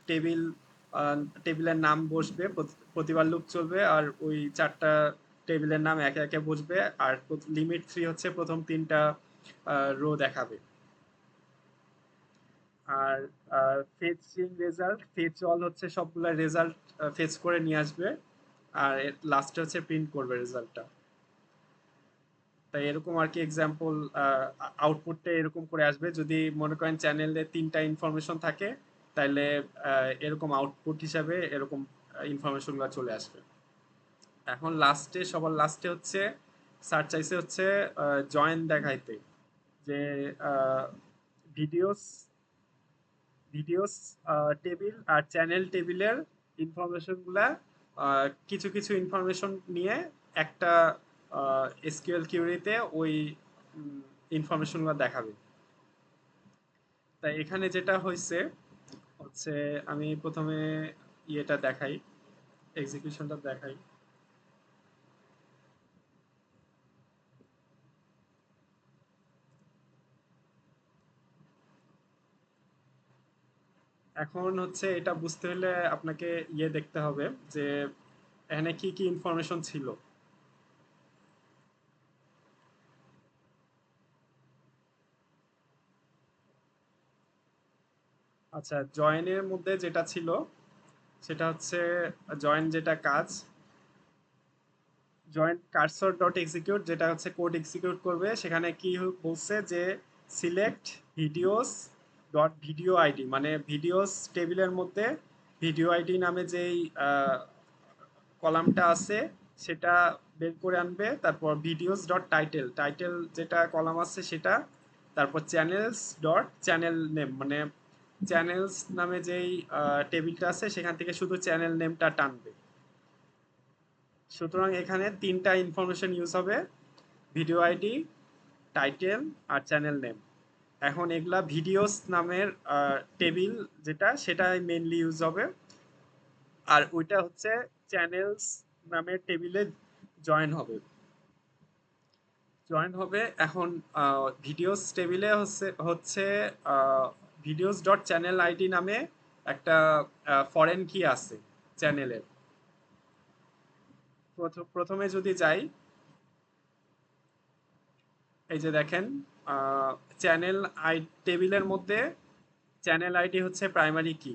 টেবিল টেবিলের নাম বসবে, প্রতিবার লুপ চলবে আর ওই 4টা টেবিলের নাম একে একে বসবে। আর লিমিট 3 হচ্ছে প্রথম 3টা রো দেখাবে। আর ফেচিং রেজাল্ট, ফেচ অল হচ্ছে সবগুলা রেজাল্ট ফেচ করে নিয়ে আসবে। আর লাস্টে হচ্ছে প্রিন্ট করবে রেজাল্টটা। তাই এরকম আর কি এক্সাম্পল আউটপুটটা এরকম করে আসবে। যদি মনে করেন চ্যানেলে 3টা ইনফরমেশন থাকে তাহলে এরকম আউটপুট হিসাবে এরকম ইনফরমেশনগুলো চলে আসবে। এখন সবার লাস্টে হচ্ছে স্যার চাইছে হচ্ছে জয়েন দেখাইতে, যে ভিডিওস ভিডিওস টেবিল আর চ্যানেল টেবিলের ইনফরমেশনগুলা কিছু কিছু ইনফরমেশন নিয়ে একটা এসকিউএল কিউরিতে ওই ইনফরমেশনগুলো দেখাবে। তাই এখানে যেটা হয়েছে হচ্ছে আমি প্রথমে ইয়েটা দেখাই, এক্সিকিউশনটা দেখাই। এখন হচ্ছে এটা বুঝতে হলে আপনাকে দেখতে হবে যে এখানে কি কি ইনফরমেশন ছিল। আচ্ছা, জয়েনের মধ্যে যেটা ছিল সেটা হচ্ছে জয়েন যেটা কাজ, জয়েন্ট কার্সর ডট এক্সিকিউট যেটা হচ্ছে কোড এক্সিকিউট করবে, সেখানে কি বলছে যে select videos dot video ID, মানে ভিডিওস টেবিলের মধ্যে ভিডিও আইডি নামে যেই কলামটা আছে সেটা বের করে আনবে। তারপর ভিডিওস ডট টাইটেল, টাইটেল যেটা কলাম আছে সেটা। তারপর চ্যানেলস ডট চ্যানেল নেম, মানে চ্যানেলস নামে যেই টেবিলটা আছে সেখান থেকে শুধু চ্যানেল নেমটা টানবে। সুতরাং এখানে 3টা ইনফরমেশন ইউজ হবে, ভিডিও আইডি, টাইটেল আর চ্যানেল নেম। এখন এগুলা ভিডিওস নামের টেবিল যেটা সেটাই মেইনলি ইউজ হবে। আর ওইটা হচ্ছে চ্যানেলস নামের টেবিলে জয়েন হবে এখন ভিডিওস টেবিলে হচ্ছে ভিডিওস ডট চ্যানেল আইডি নামে একটা ফরেন কি আছে চ্যানেলের। প্রথমে যদি যাই, এই যে দেখেন চ্যানেল টেবিলের মধ্যে চ্যানেল আইডি হচ্ছে প্রাইমারি কি,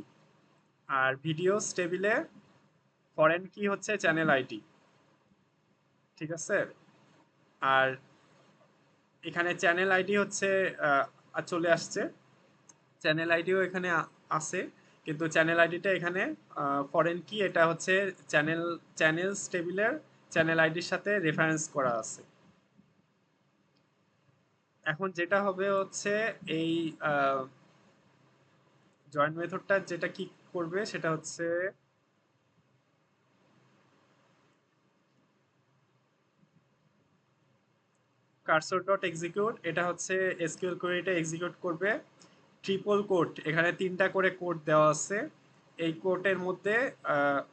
আর ভিডিওস টেবিলে ফরেন কি হচ্ছে চ্যানেল আইডি। ঠিক আছে, আর এখানে চ্যানেল আইডি হচ্ছে চলে আসছে, চ্যানেল আইডিও এখানে আছে, কিন্তু চ্যানেল আইডিটা এখানে ফরেন কি, এটা হচ্ছে চ্যানেলস টেবিলের চ্যানেল আইডির সাথে রেফারেন্স করা আছে। এখন যেটা হবে হচ্ছে এই জয়েন্ট মেথডটা যেটা কি করবে সেটা হচ্ছে কার্সর ডট এক্সিকিউট, এটা হচ্ছে এসকিউএল কোয়েরিটা এক্সিকিউট করবে। ট্রিপল কোড, এখানে 3টা করে কোড দেওয়া আছে। এই কোডের মধ্যে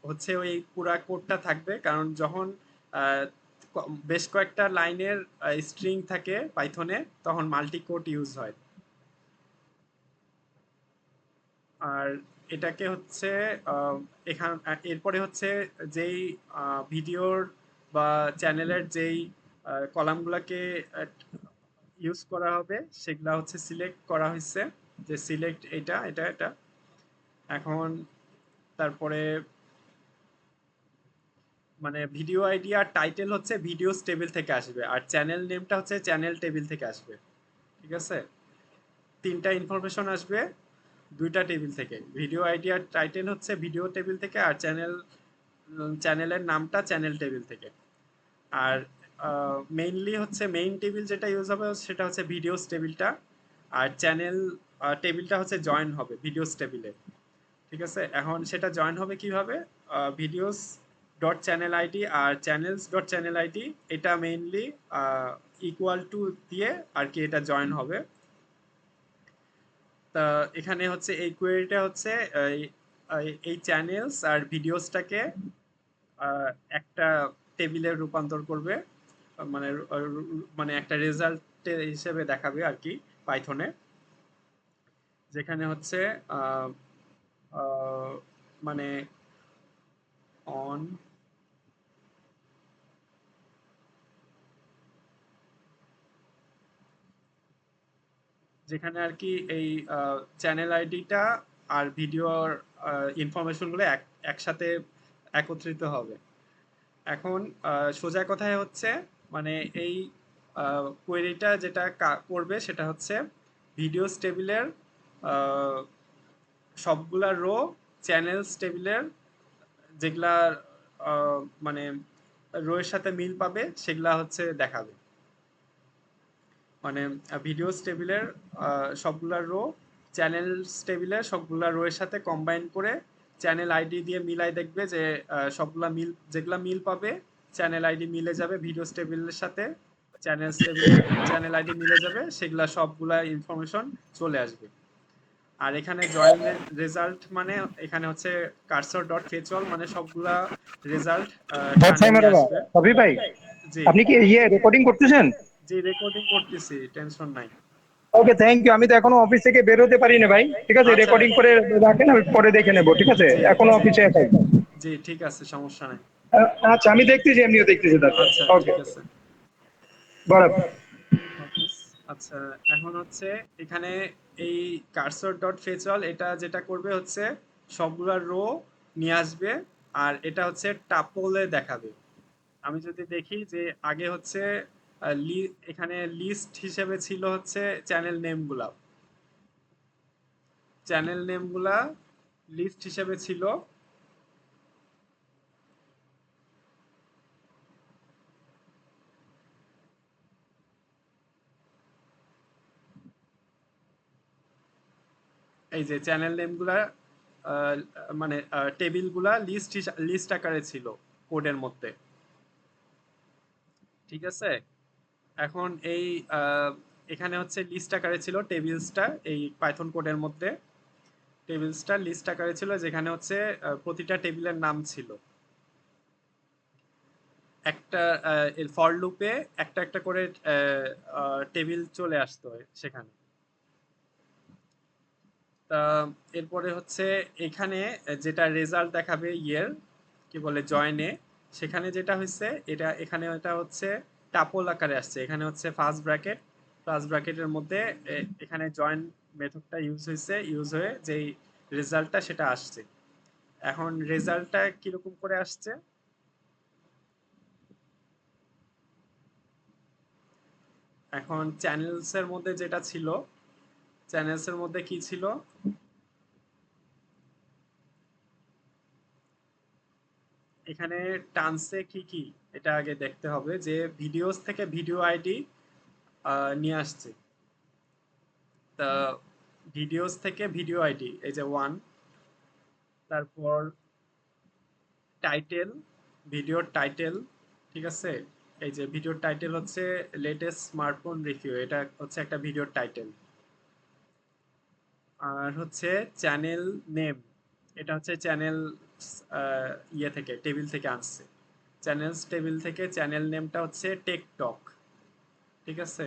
হচ্ছে ওই পুরা কোডটা থাকবে, কারণ যখন বেশ কয়েকটা লাইনের স্ট্রিং থাকে পাইথনে তখন মাল্টি কোড ইউজ হয়। আর এটাকে হচ্ছে এরপরে হচ্ছে যেই ভিডিওর বা চ্যানেলের যেই কলামগুলোকে ইউজ করা হবে সেগুলা হচ্ছে সিলেক্ট করা হয়েছে, যে সিলেক্ট এটা এটা এটা। এখন তারপরে মানে ভিডিও আইডি আর টাইটেল হচ্ছে ভিডিওস টেবিল থেকে আসবে, আর চ্যানেল নেমটা হচ্ছে চ্যানেল টেবিল থেকে আসবে। ঠিক আছে, 3টা ইনফরমেশন আসবে 2টা টেবিল থেকে। ভিডিও আইডি আর টাইটেল হচ্ছে ভিডিও টেবিল থেকে, আর চ্যানেলের নামটা চ্যানেল টেবিল থেকে। আর মেইনলি হচ্ছে মেইন টেবিল যেটা ইউজ হবে সেটা হচ্ছে ভিডিওস টেবিলটা, আর চ্যানেল টেবিলটা হচ্ছে জয়েন হবে ভিডিওস টেবিলে। ঠিক আছে, এখন সেটা জয়েন হবে কিভাবে, ভিডিওস ডট চ্যানেল আইডি আর চ্যানেলস ডট চ্যানেল আইডি, এটা মেইনলি ইকুয়াল টু দিয়ে আর কি এটা জয়েন হবে। তা এখানে হচ্ছে এই কোয়েরিটা হচ্ছে এই চ্যানেলস আর ভিডিওসটাকে একটা টেবিলে রূপান্তর করবে, মানে মানে একটা রেজাল্ট হিসেবে দেখাবে আর কি পাইথনে, যেখানে হচ্ছে আহ, আহ, মানে অন যেখানে আর কি এই চ্যানেল আইডিটা আর ভিডিওর ইনফরমেশনগুলো একসাথে একত্রিত হবে। এখন সোজা কথায় হচ্ছে মানে এই কোয়েরিটা যেটা করবে সেটা হচ্ছে ভিডিওস টেবিলের সবগুলা রো চ্যানেলস টেবিলের যেগুলা মানে রো এর সাথে মিল পাবে সেগুলা হচ্ছে দেখাবে। মানে ভিডিওস টেবিলের সবগুলা রো চ্যানেলস টেবিলের সবগুলা রো এর সাথে কম্বাইন করে চ্যানেল আইডি দিয়ে মিলাই দেখবে যে সবগুলা যেগুলা মিল পাবে চ্যানেল আইডি মিলে যাবে ভিডিওস টেবিলের সাথে, চ্যানেলস টেবিলের চ্যানেল আইডি মিলে যাবে, সেগুলা সবগুলা ইনফরমেশন চলে আসবে। আর এখানে জয়েন রেজাল্ট মানে এখানে হচ্ছে কার্সর ডট ফেচ অল, মানে সবগুলা রেজাল্ট টানে নিয়ে আসবে। সবই ভাই, জি আপনি কি রেকর্ডিং করতেছেন? জি, রেকর্ডিং করতেছি, টেনশন নাই। ওকে, থ্যাংক ইউ। আমি তো এখনো অফিস থেকে বের হতে পারি না ভাই। ঠিক আছে, আচ্ছা, রেকর্ডিং করে রাখেন, আমি পরে দেখে নেবো। ঠিক আছে, জি এখনো জি অফিসে থাকি। জি, ঠিক আছে, সমস্যা নাই। আচ্ছা, আমি দেখতেছি, এমনিও দেখতেছি তারপর। আচ্ছা, ওকে, ঠিক আছে। বরাবর। হাফেজ। আচ্ছা, এখন হচ্ছে এখানে এই কার্সর ডট ফেচ অল এটা যেটা করবে হচ্ছে সবগুলা রো নিয়ে আসবে, আর এটা হচ্ছে টাপলে দেখাবে। আমি যদি দেখি যে আগে হচ্ছে এখানে লিস্ট হিসেবে ছিল হচ্ছে চ্যানেল নেমগুলা লিস্ট হিসেবে ছিল। এই যে চ্যানেল নেমগুলা মানে টেবিলগুলা লিস্ট আকারে ছিল কোডের মধ্যে। ঠিক আছে, এখন এই এখানে হচ্ছে লিস্ট আকারে ছিল টেবিলসটা এই পাইথন কোডের মধ্যে। টেবিলসটা লিস্ট আকারে ছিল, যেখানে হচ্ছে প্রতিটা টেবিলের নাম ছিল। একটা এর ফর লুপে একটা একটা করে টেবিল চলে আসতো সেখানে। তা এরপরে হচ্ছে এখানে যেটা রেজাল্ট দেখাবে ইয়ের কি বলে জয়েনে, সেখানে যেটা হচ্ছে এখানে এটা হচ্ছে টাপল আকারে আসছে। এখানে হচ্ছে ফার্স্ট ব্র্যাকেটের মধ্যে এখানে জয়েন মেথডটা ইউজ হয়ে যেই রেজাল্টটা সেটা আসছে। এখন রেজাল্টটা কিরকম করে আসছে, এখন চ্যানেলসের মধ্যে যেটা ছিল, চ্যানেলসের মধ্যে কি ছিল, এখানে টানসে কি কি এটা আগে দেখতে হবে, যে ভিডিওস থেকে ভিডিও আইডি নিয়ে আসছে। তা ভিডিওস থেকে ভিডিও আইডি এই যে 1, তারপর টাইটেল, ভিডিওর টাইটেল, ঠিক আছে। এই যে ভিডিওর টাইটেল হচ্ছে লেটেস্ট স্মার্টফোন রিভিউ, এটা হচ্ছে একটা ভিডিওর টাইটেল। আর হচ্ছে চ্যানেল নেম, এটা হচ্ছে চ্যানেল ইয়ে থেকে টেবিল থেকে আনছে। চ্যানেলস টেবিল থেকে চ্যানেল নেমটা হচ্ছে টেকটক, ঠিক আছে।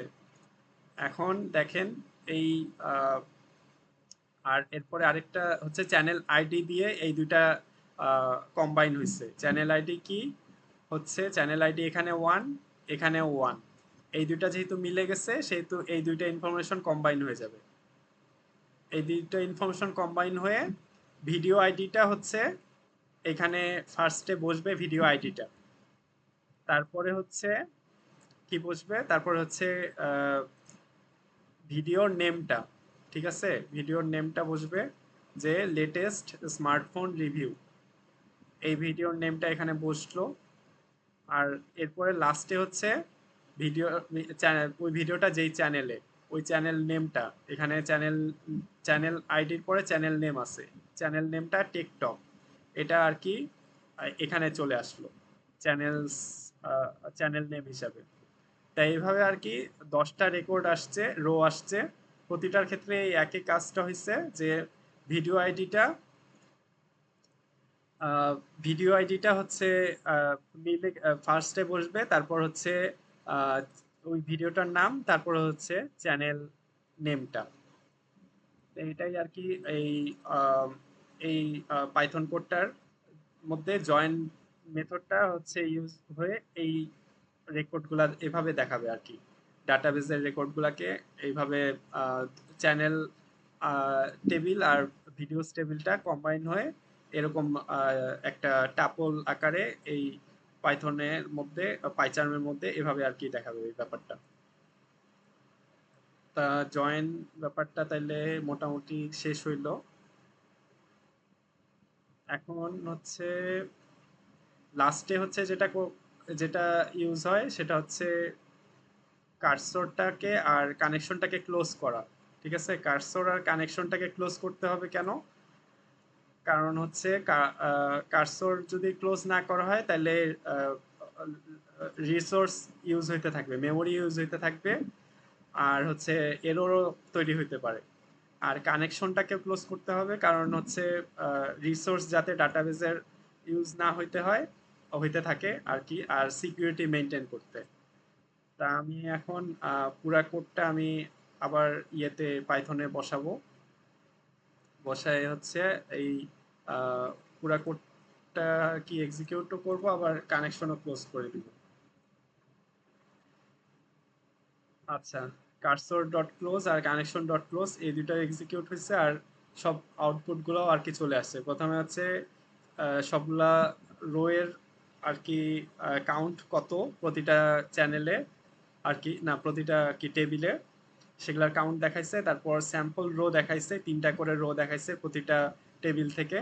এখন দেখেন এই আহ, আর এরপরে আরেকটা হচ্ছে চ্যানেল আইডি দিয়ে এই দুইটা কম্বাইন হয়েছে। চ্যানেল আইডি কি হচ্ছে, চ্যানেল আইডি এখানে 1, এখানেও 1, এই দুইটা যেহেতু মিলে গেছে সেহেতু এই দুইটা ইনফরমেশন কম্বাইন হয়ে যাবে। এই দুইটা ইনফরমেশন কম্বাইন হয়ে ভিডিও আইডিটা হচ্ছে এখানে ফার্স্টে বসবে, ভিডিও আইডিটা। তারপরে হচ্ছে কি বসবে, তারপরে হচ্ছে ভিডিওর নেমটা, ঠিক আছে। ভিডিওর নেমটা বসবে যে লেটেস্ট স্মার্টফোন রিভিউ, এই ভিডিওর নেমটা এখানে বসলো। আর এরপরে লাস্টে হচ্ছে ভিডিও চ্যানেল, ওই ভিডিওটা যেই চ্যানেলে, ওই চ্যানেল নেমটা এখানে চ্যানেল আইডির পরে চ্যানেল নেম আছে, চ্যানেল নেমটা টিকটক, এটা আর কি এখানে চলে আসলো চ্যানেলস চ্যানেল নেম হিসাবে। তাই এইভাবে আর কি 10টা রেকর্ড আসছে, রো আসছে। প্রতিটার ক্ষেত্রে এই একই কাজটা হয়েছে যে ভিডিও আইডিটা ভিডিও আইডিটা হচ্ছে মিলে ফার্স্টে বসবে, তারপর হচ্ছে আহ, ওই ভিডিওটার নাম, তারপর হচ্ছে চ্যানেল নেমটা। এইটাই আর কি এই আহ, এই পাইথন কোডটার মধ্যে জয়েন মেথডটা হচ্ছে ইউজ হয়ে এই রেকর্ডগুলা এভাবে দেখাবে আর কি। ডাটাবেসের রেকর্ডগুলাকে এইভাবে চ্যানেল টেবিল আর ভিডিওস টেবিলটা কম্বাইন হয়ে এরকম একটা টাপল আকারে এই পাইথনের মধ্যে পাইচার্মের মধ্যে এভাবে আর কি দেখাবে এই ব্যাপারটা। তা জয়েন ব্যাপারটা তাইলে মোটামুটি শেষ হইল। এখন হচ্ছে লাস্টে হচ্ছে যেটা ইউজ হয় সেটা হচ্ছে কার্সরটাকে আর কানেকশনটাকে ক্লোজ করা, ঠিক আছে। কার্সর আর কানেকশনটাকে ক্লোজ করতে হবে কেন, কারণ হচ্ছে কার্সর যদি ক্লোজ না করা হয় তাহলে রিসোর্স ইউজ হইতে থাকবে, মেমোরি ইউজ হইতে থাকবে, আর হচ্ছে এররও তৈরি হইতে পারে। আর কানেকশনটাকে ক্লোজ করতে হবে কারণ হচ্ছে রিসোর্স যাতে ডাটাবেজের ইউজ না হইতে থাকে আর কি, আর সিকিউরিটি মেনটেন করতে। তা আমি এখন পুরা কোডটা আমি আবার ইয়েতে পাইথনে বসাবো, বসায় হচ্ছে এই আহ, পুরা কোডটা কি এক্সিকিউটও করব, আবার কানেকশনও ক্লোজ করে দিব। আচ্ছা, কার্সর ডট ক্লোজ আর কানেকশন ডট ক্লোজ এই দুটো এক্সিকিউট হয়েছে, আর সব আউটপুটগুলো আর কি চলে আসছে। প্রথমে হচ্ছে সবগুলা রো এর আর কি কাউন্ট কত প্রতিটা চ্যানেলে আর কি, না প্রতিটা কি টেবিলে, সেগুলার কাউন্ট দেখাইছে। তারপর স্যাম্পল রো দেখাইছে, 3টা করে রো দেখাইছে প্রতিটা টেবিল থেকে।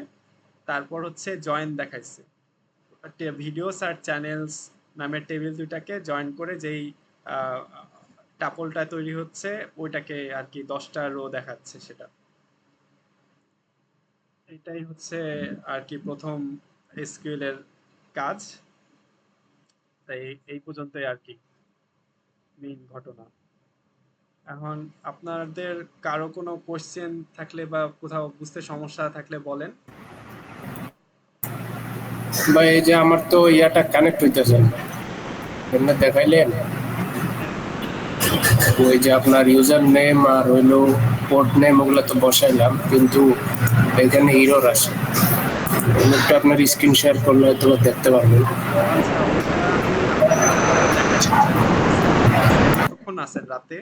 তারপর হচ্ছে জয়েন দেখাইছে, ভিডিওস আর চ্যানেলস নামের টেবিল দুইটাকে জয়েন করে যেই টাপলটা তৈরি হচ্ছে ওইটাকে আর কি 10টা রো দেখাচ্ছে সেটা। এটাই হচ্ছে আর কি প্রথম এসকিউএল এর কাজ। তাই এই পর্যন্তই আর কি মেইন ঘটনা। এখন আপনাদের কারো কোনো কোশ্চেন থাকলে বা কোথাও বুঝতে সমস্যা থাকলে বলেন। ভাই এই যে আমার তো ইয়াটা কানেক্ট হইতেছে না, এমনি দেখাইলেন ওই যে আপনার ইউজার নেম আর হইলো পোর্ট নেম ওগুলো তো বসাইলাম, কিন্তু এখানে এরর আসে। একটু আপনার স্ক্রিন শেয়ার করলে হয়তো দেখতে পারবেন। আচ্ছা, ওটা আমি কতক্ষণ আছেন রাতে?